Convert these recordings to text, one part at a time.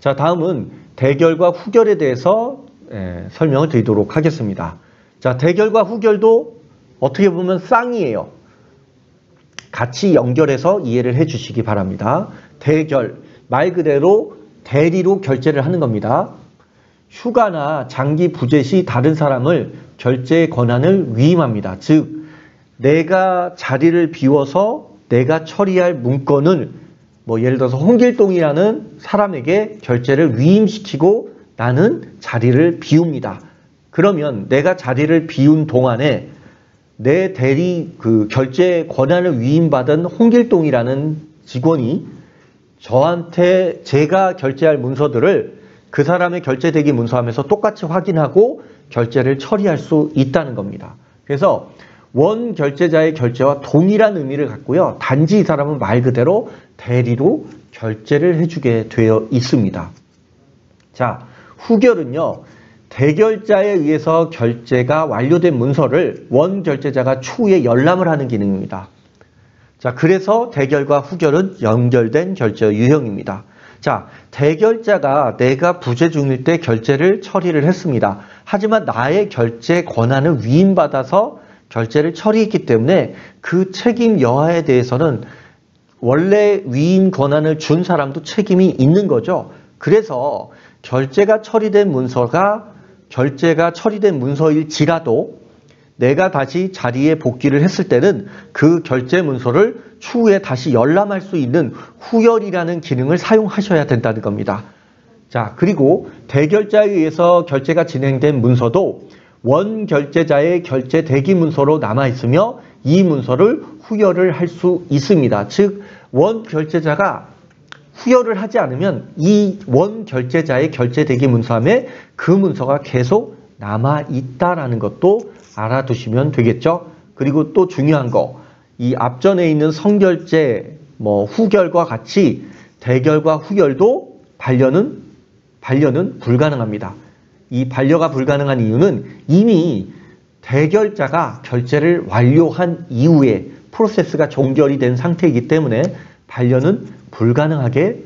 자, 다음은 대결과 후결에 대해서 설명을 드리도록 하겠습니다. 자, 대결과 후결도 어떻게 보면 쌍이에요. 같이 연결해서 이해를 해 주시기 바랍니다. 대결, 말 그대로 대리로 결제를 하는 겁니다. 휴가나 장기 부재 시 다른 사람을 결제의 권한을 위임합니다. 즉, 내가 자리를 비워서 내가 처리할 문건을 예를 들어서 홍길동이라는 사람에게 결제를 위임시키고 나는 자리를 비웁니다. 그러면 내가 자리를 비운 동안에 내 대리 결제 권한을 위임받은 홍길동이라는 직원이 저한테 제가 결제할 문서들을 그 사람의 결제 대기 문서하면서 똑같이 확인하고 결제를 처리할 수 있다는 겁니다. 그래서 원 결제자의 결제와 동일한 의미를 갖고요. 단지 이 사람은 말 그대로 대리로 결제를 해주게 되어 있습니다. 자, 후결은요. 대결자에 의해서 결제가 완료된 문서를 원 결제자가 추후에 열람을 하는 기능입니다. 자, 그래서 대결과 후결은 연결된 결제 유형입니다. 자, 대결자가 내가 부재 중일 때 결제를 처리를 했습니다. 하지만 나의 결제 권한을 위임받아서 결제를 처리했기 때문에 그 책임 여하에 대해서는 원래 위임 권한을 준 사람도 책임이 있는 거죠. 그래서 결제가 처리된 문서일지라도 내가 다시 자리에 복귀를 했을 때는 그 결제 문서를 추후에 다시 열람할 수 있는 후열이라는 기능을 사용하셔야 된다는 겁니다. 자, 그리고 대결자에 의해서 결제가 진행된 문서도 원 결제자의 결제 대기 문서로 남아있으며 이 문서를 후열을 할 수 있습니다. 즉, 원 결제자가 후열을 하지 않으면 이 원 결제자의 결제 대기 문서함에 그 문서가 계속 남아있다라는 것도 알아두시면 되겠죠. 그리고 또 중요한 거, 이 앞전에 있는 선결제, 후결과 같이 대결과 후결도 반려는 불가능합니다. 이 반려가 불가능한 이유는 이미 대결자가 결제를 완료한 이후에 프로세스가 종결이 된 상태이기 때문에 반려는 불가능하게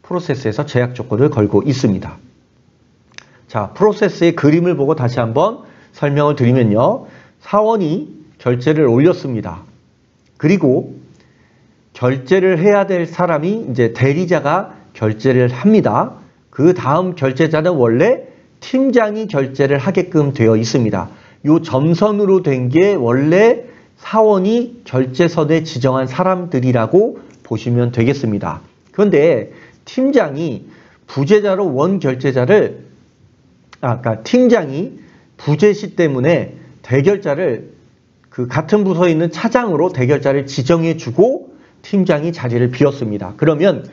프로세스에서 제약 조건을 걸고 있습니다. 자, 프로세스의 그림을 보고 다시 한번 설명을 드리면요. 사원이 결제를 올렸습니다. 그리고 결제를 해야 될 사람이 이제 대리자가 결제를 합니다. 그 다음 결제자는 원래 팀장이 결제를 하게끔 되어 있습니다. 이 점선으로 된 게 원래 사원이 결제선에 지정한 사람들이라고 보시면 되겠습니다. 그런데 팀장이 부재자로 원 결제자를 그러니까 팀장이 부재시 때문에 대결자를 그 같은 부서에 있는 차장으로 대결자를 지정해주고 팀장이 자리를 비웠습니다. 그러면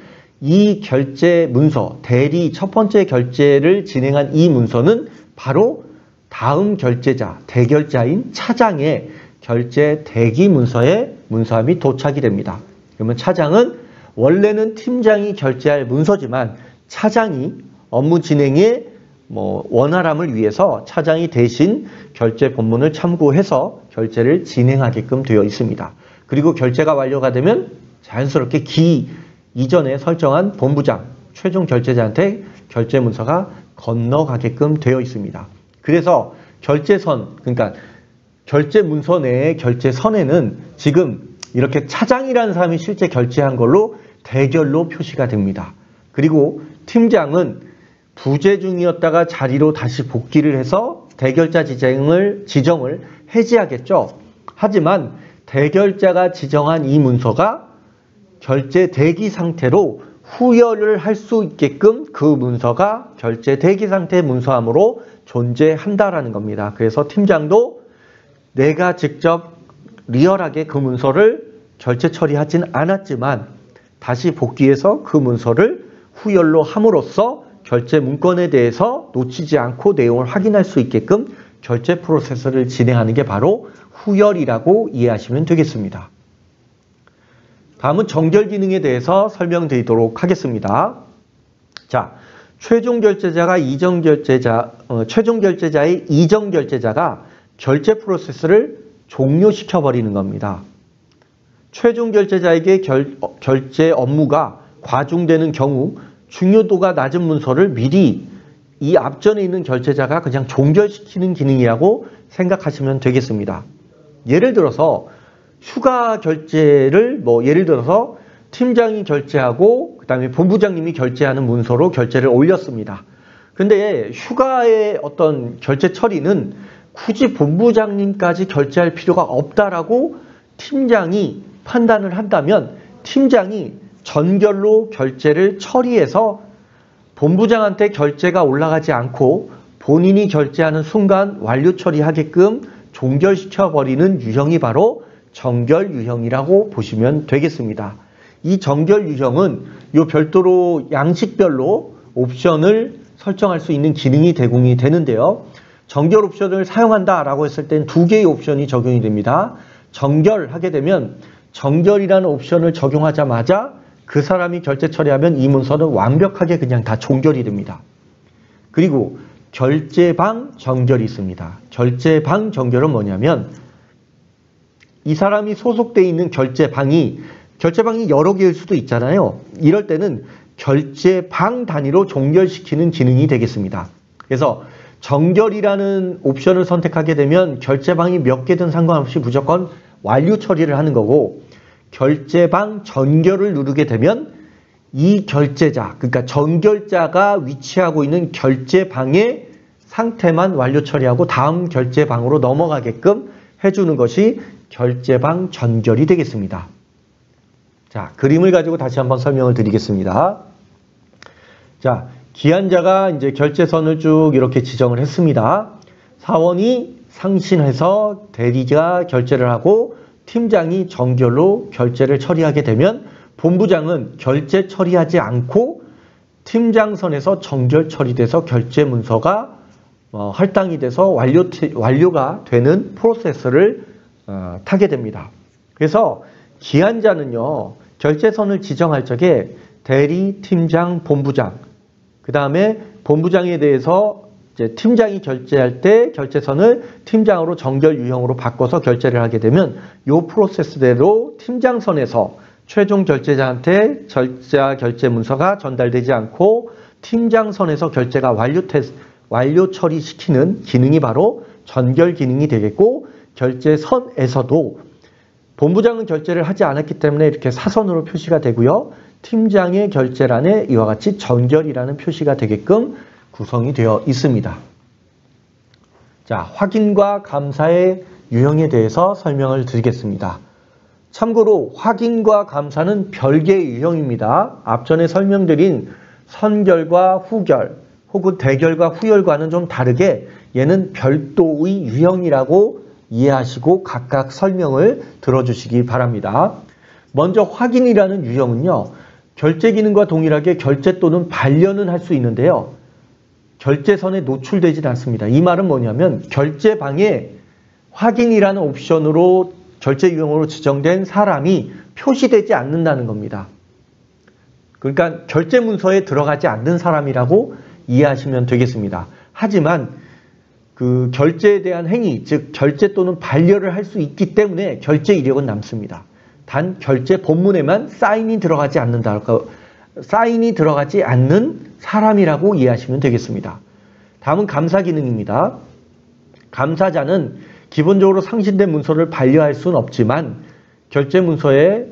이 결제 문서, 대리 첫 번째 결제를 진행한 이 문서는 바로 다음 결제자, 대결자인 차장의 결제 대기 문서에 문서함이 도착이 됩니다. 그러면 차장은 원래는 팀장이 결제할 문서지만 차장이 업무 진행에 원활함을 위해서 차장이 대신 결제 본문을 참고해서 결제를 진행하게끔 되어 있습니다. 그리고 결제가 완료가 되면 자연스럽게 이전에 설정한 본부장, 최종 결제자한테 결제 문서가 건너가게끔 되어 있습니다. 그래서 결제선, 그러니까 결제 문서 내의 결제선에는 지금 이렇게 차장이라는 사람이 실제 결제한 걸로 대결로 표시가 됩니다. 그리고 팀장은 부재 중이었다가 자리로 다시 복귀를 해서 대결자 지정을 해지하겠죠. 하지만 대결자가 지정한 이 문서가 결제 대기 상태로 후열을 할 수 있게끔 그 문서가 결제 대기 상태 문서함으로 존재한다라는 겁니다. 그래서 팀장도 내가 직접 리얼하게 그 문서를 결제 처리하진 않았지만 다시 복귀해서 그 문서를 후열로 함으로써 결제 문건에 대해서 놓치지 않고 내용을 확인할 수 있게끔 결제 프로세스를 진행하는 게 바로 후열이라고 이해하시면 되겠습니다. 다음은 정결 기능에 대해서 설명드리도록 하겠습니다. 자, 최종 결제자의 이전 결제자가 결제 프로세스를 종료시켜 버리는 겁니다. 최종 결제자에게 결제 업무가 과중되는 경우 중요도가 낮은 문서를 미리 이 앞전에 있는 결제자가 그냥 종결시키는 기능이라고 생각하시면 되겠습니다. 예를 들어서 휴가 결제를 예를 들어서 팀장이 결제하고 그다음에 본부장님이 결제하는 문서로 결제를 올렸습니다. 근데 휴가의 어떤 결제 처리는 굳이 본부장님까지 결제할 필요가 없다라고 팀장이 판단을 한다면 팀장이 전결로 결제를 처리해서 본부장한테 결제가 올라가지 않고 본인이 결제하는 순간 완료 처리하게끔 종결시켜버리는 유형이 바로 정결 유형이라고 보시면 되겠습니다. 이 정결 유형은 요 별도로 양식별로 옵션을 설정할 수 있는 기능이 제공이 되는데요. 정결 옵션을 사용한다라고 했을 땐 두 개의 옵션이 적용이 됩니다. 정결하게 되면 정결이라는 옵션을 적용하자마자 그 사람이 결제 처리하면 이 문서는 완벽하게 그냥 다 종결이 됩니다. 그리고 결제방 정결이 있습니다. 결제방 정결은 뭐냐면 이 사람이 소속되어 있는 결제방이 여러 개일 수도 있잖아요. 이럴 때는 결제방 단위로 종결시키는 기능이 되겠습니다. 그래서 정결이라는 옵션을 선택하게 되면 결제방이 몇 개든 상관없이 무조건 완료 처리를 하는 거고, 결제방 전결을 누르게 되면 이 결제자, 그러니까 전결자가 위치하고 있는 결제방의 상태만 완료 처리하고 다음 결제방으로 넘어가게끔 해주는 것이 결제방 전결이 되겠습니다. 자, 그림을 가지고 다시 한번 설명을 드리겠습니다. 자, 기한자가 이제 결제선을 쭉 이렇게 지정을 했습니다. 사원이 상신해서 대리가 결제를 하고 팀장이 정결로 결제를 처리하게 되면 본부장은 결제 처리하지 않고 팀장선에서 정결 처리돼서 결제 문서가 할당이 돼서 완료가 되는 프로세스를 타게 됩니다. 그래서 기한자는요, 결제선을 지정할 적에 대리, 팀장, 본부장, 그 다음에 본부장에 대해서 이제 팀장이 결제할 때 결제선을 팀장으로 정결 유형으로 바꿔서 결제를 하게 되면 이 프로세스대로 팀장선에서 최종 결제자한테 결제 문서가 전달되지 않고 팀장선에서 결제가 완료 처리시키는 기능이 바로 전결 기능이 되겠고, 결제선에서도 본부장은 결제를 하지 않았기 때문에 이렇게 사선으로 표시가 되고요. 팀장의 결제란에 이와 같이 전결이라는 표시가 되게끔 구성이 되어 있습니다. 자, 확인과 감사의 유형에 대해서 설명을 드리겠습니다. 참고로 확인과 감사는 별개의 유형입니다. 앞전에 설명드린 선결과 후결 혹은 대결과 후결과는 좀 다르게 얘는 별도의 유형이라고 이해하시고 각각 설명을 들어주시기 바랍니다. 먼저 확인이라는 유형은요, 결제 기능과 동일하게 결제 또는 반려는 할 수 있는데요, 결제선에 노출되진 않습니다. 이 말은 뭐냐면 결제방에 확인이라는 옵션으로 결제 유형으로 지정된 사람이 표시되지 않는다는 겁니다. 그러니까 결제 문서에 들어가지 않는 사람이라고 이해하시면 되겠습니다. 하지만 그 결제에 대한 행위, 즉 결제 또는 반려를 할 수 있기 때문에 결제 이력은 남습니다. 단 결제 본문에만 사인이 들어가지 않는다. 사인이 들어가지 않는 사람이라고 이해하시면 되겠습니다. 다음은 감사 기능입니다. 감사자는 기본적으로 상신된 문서를 반려할 수는 없지만 결제 문서에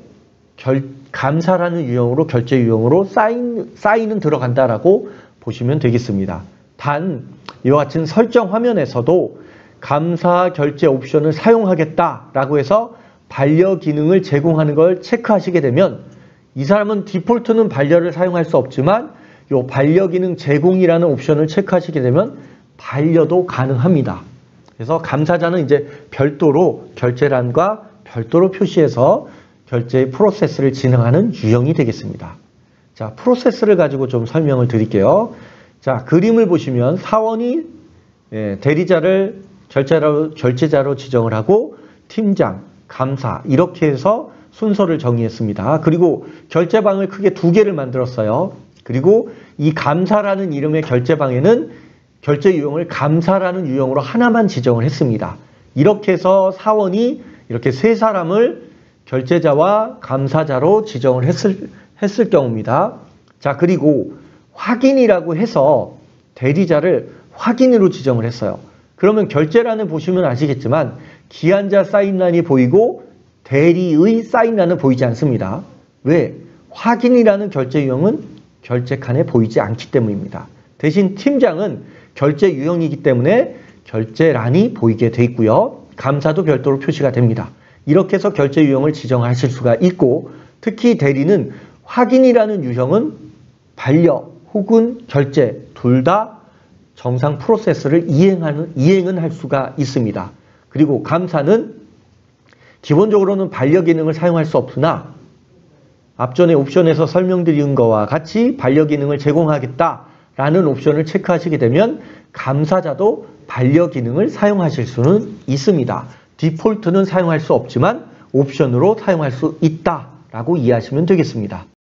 감사라는 유형으로 결제 유형으로 사인은 들어간다라고 보시면 되겠습니다. 단 이와 같은 설정 화면에서도 감사 결제 옵션을 사용하겠다라고 해서 반려 기능을 제공하는 걸 체크하시게 되면 이 사람은 디폴트는 반려를 사용할 수 없지만 이 반려 기능 제공이라는 옵션을 체크하시게 되면 반려도 가능합니다. 그래서 감사자는 이제 별도로 결제란과 별도로 표시해서 결제 프로세스를 진행하는 유형이 되겠습니다. 자, 프로세스를 가지고 좀 설명을 드릴게요. 자, 그림을 보시면 사원이 대리자를 결제자로 지정을 하고 팀장, 감사 이렇게 해서 순서를 정의했습니다. 그리고 결제방을 크게 두 개를 만들었어요. 그리고 이 감사라는 이름의 결제방에는 결제 유형을 감사라는 유형으로 하나만 지정을 했습니다. 이렇게 해서 사원이 이렇게 세 사람을 결제자와 감사자로 지정을 했을 경우입니다. 자, 그리고 확인이라고 해서 대리자를 확인으로 지정을 했어요. 그러면 결제란을 보시면 아시겠지만 기한자 사인란이 보이고 대리의 사인란은 보이지 않습니다. 왜? 확인이라는 결제 유형은 결제 칸에 보이지 않기 때문입니다. 대신 팀장은 결제 유형이기 때문에 결제란이 보이게 돼 있고요. 감사도 별도로 표시가 됩니다. 이렇게 해서 결제 유형을 지정하실 수가 있고, 특히 대리는 확인이라는 유형은 반려 혹은 결제 둘 다 정상 프로세스를 이행은 할 수가 있습니다. 그리고 감사는 기본적으로는 반려 기능을 사용할 수 없으나 앞전에 옵션에서 설명드린 것과 같이 반려 기능을 제공하겠다라는 옵션을 체크하시게 되면 감사자도 반려 기능을 사용하실 수는 있습니다. 디폴트는 사용할 수 없지만 옵션으로 사용할 수 있다라고 이해하시면 되겠습니다.